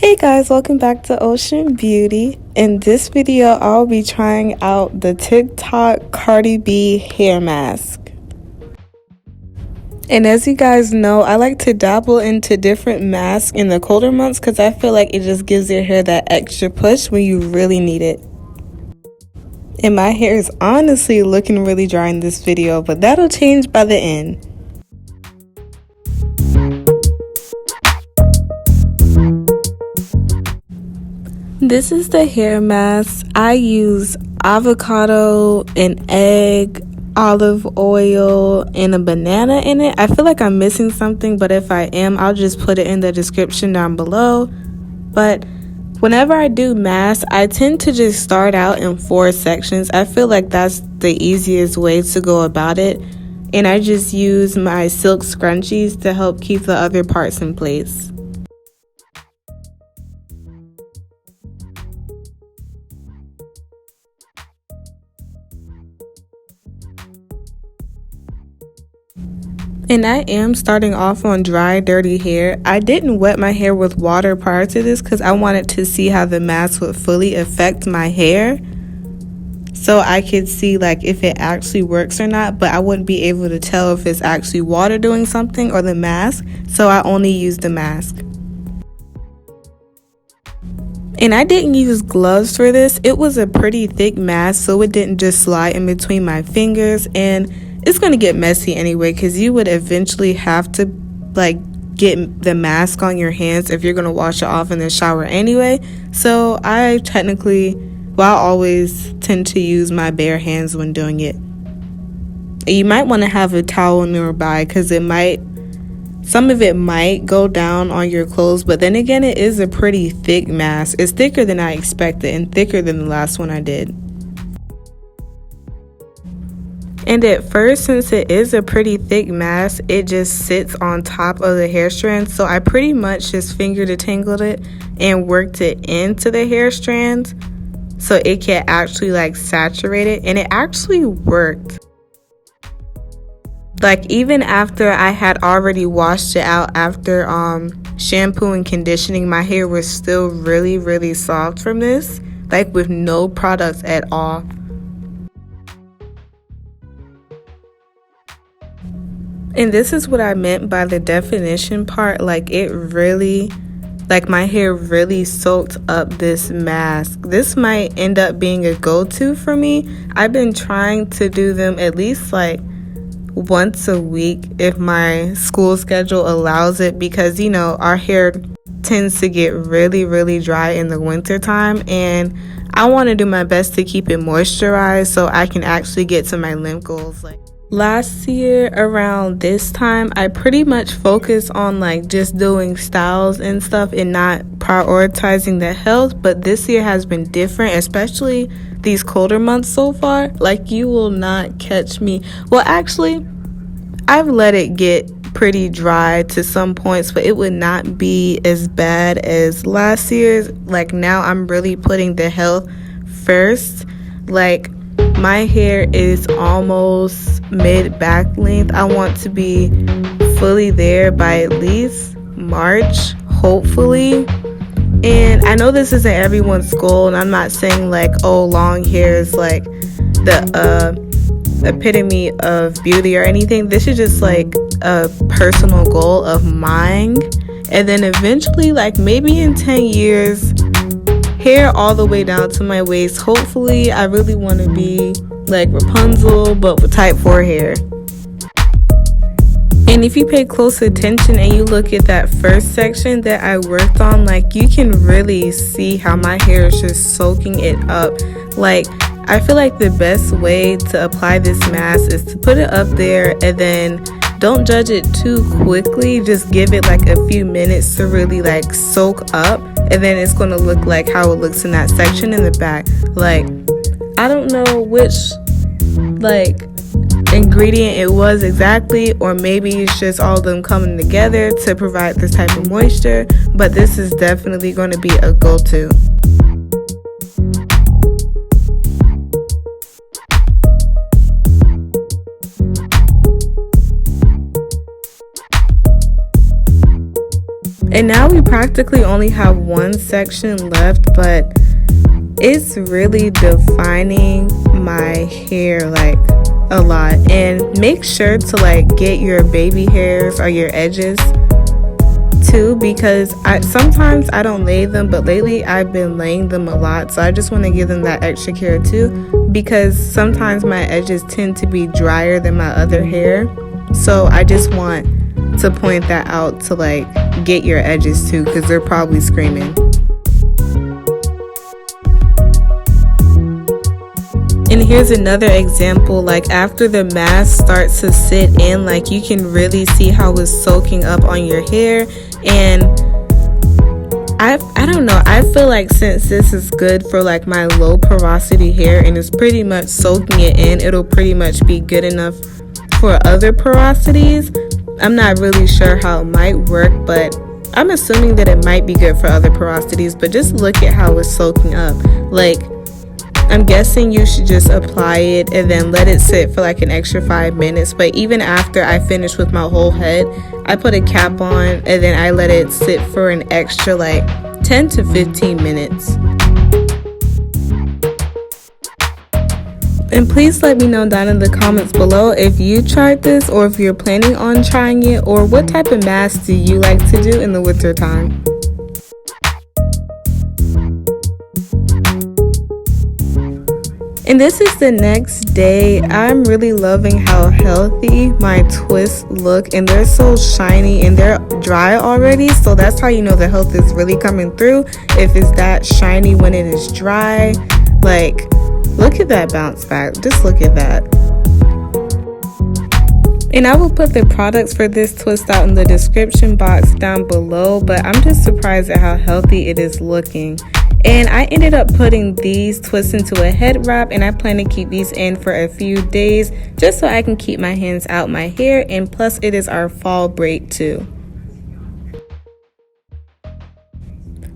Hey guys, welcome back to Ocean Beauty. In this video, I'll be trying out the TikTok Cardi B hair mask. And as you guys know, I like to dabble into different masks in the colder months because I feel like it just gives your hair that extra push when you really need it. And my hair is honestly looking really dry in this video, but that'll change by the end. This is the hair mask. I use avocado, an egg, olive oil, and a banana in it. I feel like I'm missing something, but if I am, I'll just put it in the description down below. But whenever I do masks, I tend to just start out in 4 sections. I feel like that's the easiest way to go about it. And I just use my silk scrunchies to help keep the other parts in place. And I am starting off on dry, dirty hair. I didn't wet my hair with water prior to this because I wanted to see how the mask would fully affect my hair. So I could see like if it actually works or not, but I wouldn't be able to tell if it's actually water doing something or the mask. So I only used the mask. And I didn't use gloves for this. It was a pretty thick mask, so it didn't just slide in between my fingers, and it's going to get messy anyway because you would eventually have to like get the mask on your hands if you're going to wash it off in the shower anyway. So I always tend to use my bare hands when doing it. You might want to have a towel nearby because some of it might go down on your clothes, but then again, it is a pretty thick mask. It's thicker than I expected and thicker than the last one I did. And at first, since it is a pretty thick mask, it just sits on top of the hair strands. So I pretty much just finger detangled it and worked it into the hair strands so it can actually like saturate it. And it actually worked. Like even after I had already washed it out after shampoo and conditioning, my hair was still really, really soft from this, like with no products at all. And this is what I meant by the definition part. Like my hair really soaked up this mask. This might end up being a go-to for me. I've been trying to do them at least like once a week if my school schedule allows it, because you know our hair tends to get really, really dry in the winter time, and I want to do my best to keep it moisturized so I can actually get to my length goals. Like last year around this time, I pretty much focused on like just doing styles and stuff and not prioritizing the health, but this year has been different, especially these colder months so far. Like you will not catch me. Well, actually, I've let it get pretty dry to some points, but it would not be as bad as last year's. Like now I'm really putting the health first. Like my hair is almost mid back length. I want to be fully there by at least March, hopefully. And I know this isn't everyone's goal, and I'm not saying like, oh, long hair is like the epitome of beauty or anything. This is just like a personal goal of mine. And then eventually, like maybe in 10 years, hair all the way down to my waist. Hopefully, I really want to be like Rapunzel, but with type 4 hair. And if you pay close attention and you look at that first section that I worked on, like you can really see how my hair is just soaking it up. Like I feel like the best way to apply this mask is to put it up there and then don't judge it too quickly. Just give it like a few minutes to really like soak up, and then it's going to look like how it looks in that section in the back. Like I don't know which like ingredient it was exactly, or maybe it's just all of them coming together to provide this type of moisture, but this is definitely going to be a go-to. And now we practically only have one section left, but it's really defining my hair like a lot. And make sure to like get your baby hairs or your edges too, because sometimes I don't lay them, but lately I've been laying them a lot, so I just want to give them that extra care too, because sometimes my edges tend to be drier than my other hair. So I just want to point that out, to like get your edges too, because they're probably screaming. And here's another example, like after the mask starts to sit in, like you can really see how it's soaking up on your hair. And I don't know, I feel like since this is good for like my low porosity hair and it's pretty much soaking it in, it'll pretty much be good enough for other porosities. I'm not really sure how it might work, but I'm assuming that it might be good for other porosities. But just look at how it's soaking up. Like, I'm guessing you should just apply it and then let it sit for like an extra 5 minutes. But even after I finish with my whole head, I put a cap on and then I let it sit for an extra like 10 to 15 minutes. And please let me know down in the comments below if you tried this or if you're planning on trying it, or what type of mask do you like to do in the winter time. And this is the next day. I'm really loving how healthy my twists look, and they're so shiny and they're dry already, so that's how you know the health is really coming through, if it's that shiny when it is dry. Like, look at that bounce back, just look at that. And I will put the products for this twist out in the description box down below, but I'm just surprised at how healthy it is looking. And I ended up putting these twists into a head wrap, and I plan to keep these in for a few days just so I can keep my hands out my hair, and plus it is our fall break too.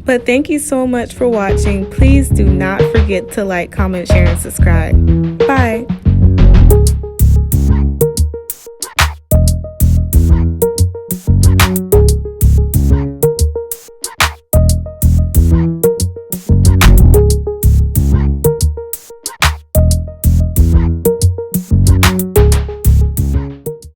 But thank you so much for watching. Please do not forget to like, comment, share, and subscribe. Bye.